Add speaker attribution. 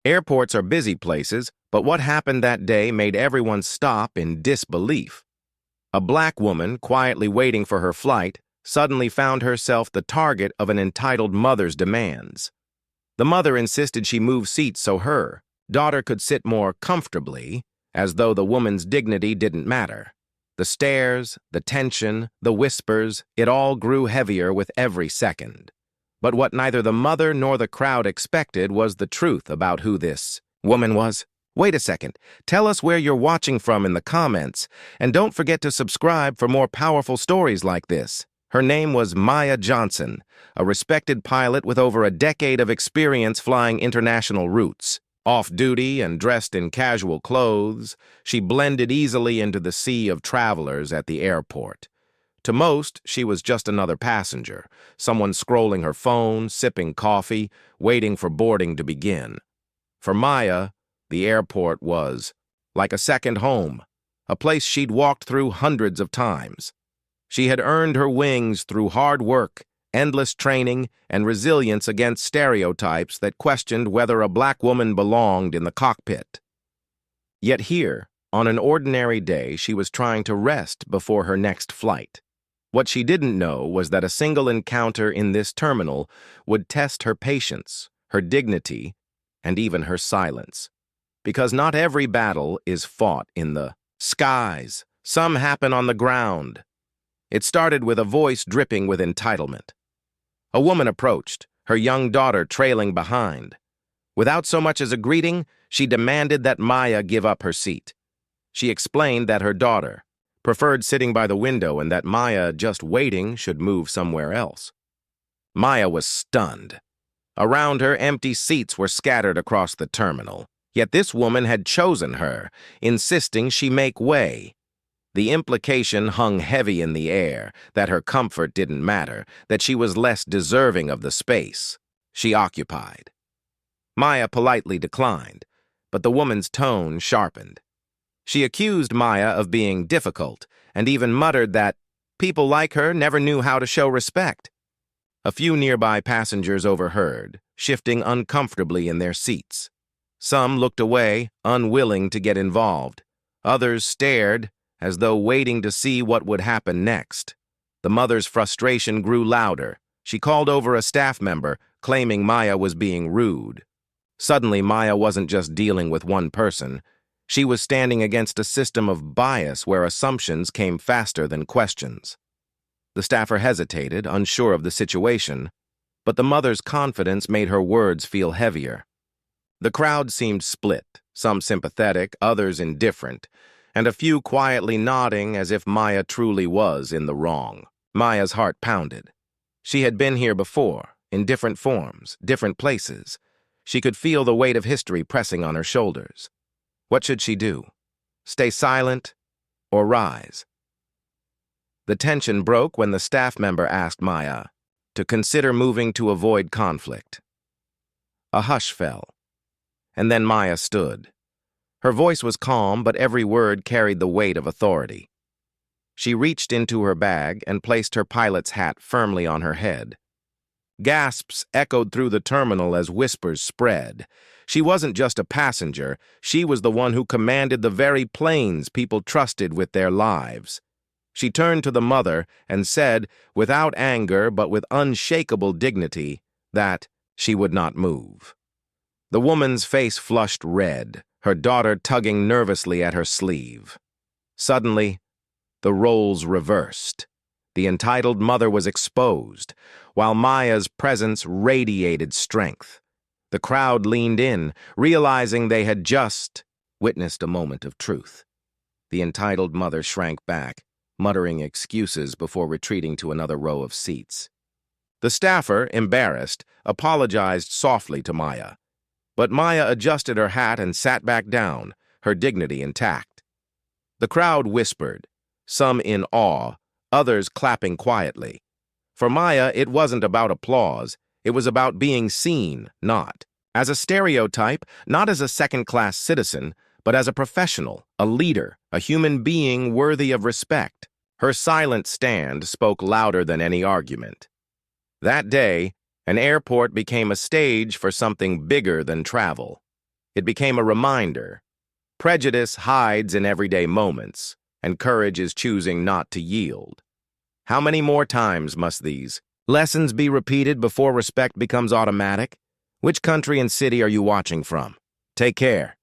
Speaker 1: Airports are busy places, but what happened that day made everyone stop in disbelief. A black woman, quietly waiting for her flight, suddenly found herself the target of an entitled mother's demands. The mother insisted she move seats so her daughter could sit more comfortably, as though the woman's dignity didn't matter. The stares, the tension, the whispers, it all grew heavier with every second. But what neither the mother nor the crowd expected was the truth about who this woman was. Wait a second, tell us where you're watching from in the comments, and don't forget to subscribe for more powerful stories like this. Her name was Maya Johnson, a respected pilot with over a decade of experience flying international routes. Off-duty and dressed in casual clothes, she blended easily into the sea of travelers at the airport. To most, she was just another passenger, someone scrolling her phone, sipping coffee, waiting for boarding to begin. For Maya, the airport was like a second home, a place she'd walked through hundreds of times. She had earned her wings through hard work, endless training, and resilience against stereotypes that questioned whether a black woman belonged in the cockpit. Yet here, on an ordinary day, she was trying to rest before her next flight. What she didn't know was that a single encounter in this terminal would test her patience, her dignity, and even her silence. Because not every battle is fought in the skies. Some happen on the ground. It started with a voice dripping with entitlement. A woman approached, her young daughter trailing behind. Without so much as a greeting, she demanded that Maya give up her seat. She explained that her daughter preferred sitting by the window and that Maya, just waiting, should move somewhere else. Maya was stunned. Around her, empty seats were scattered across the terminal. Yet this woman had chosen her, insisting she make way. The implication hung heavy in the air, that her comfort didn't matter, that she was less deserving of the space she occupied. Maya politely declined, but the woman's tone sharpened. She accused Maya of being difficult, and even muttered that people like her never knew how to show respect. A few nearby passengers overheard, shifting uncomfortably in their seats. Some looked away, unwilling to get involved. Others stared, as though waiting to see what would happen next. The mother's frustration grew louder. She called over a staff member, claiming Maya was being rude. Suddenly, Maya wasn't just dealing with one person. She was standing against a system of bias where assumptions came faster than questions. The staffer hesitated, unsure of the situation, but the mother's confidence made her words feel heavier. The crowd seemed split, some sympathetic, others indifferent, and a few quietly nodding as if Maya truly was in the wrong. Maya's heart pounded. She had been here before, in different forms, different places. She could feel the weight of history pressing on her shoulders. What should she do? Stay silent or rise? The tension broke when the staff member asked Maya to consider moving to avoid conflict. A hush fell, and then Maya stood. Her voice was calm, but every word carried the weight of authority. She reached into her bag and placed her pilot's hat firmly on her head. Gasps echoed through the terminal as whispers spread. She wasn't just a passenger, she was the one who commanded the very planes people trusted with their lives. She turned to the mother and said, without anger but with unshakable dignity, that she would not move. The woman's face flushed red, her daughter tugging nervously at her sleeve. Suddenly, the roles reversed. The entitled mother was exposed, while Maya's presence radiated strength. The crowd leaned in, realizing they had just witnessed a moment of truth. The entitled mother shrank back, muttering excuses before retreating to another row of seats. The staffer, embarrassed, apologized softly to Maya. But Maya adjusted her hat and sat back down, her dignity intact. The crowd whispered, some in awe, others clapping quietly. For Maya, it wasn't about applause. It was about being seen, not as a stereotype, not as a second-class citizen, but as a professional, a leader, a human being worthy of respect. Her silent stand spoke louder than any argument. That day, an airport became a stage for something bigger than travel. It became a reminder. Prejudice hides in everyday moments, and courage is choosing not to yield. How many more times must these lessons be repeated before respect becomes automatic? Which country and city are you watching from? Take care.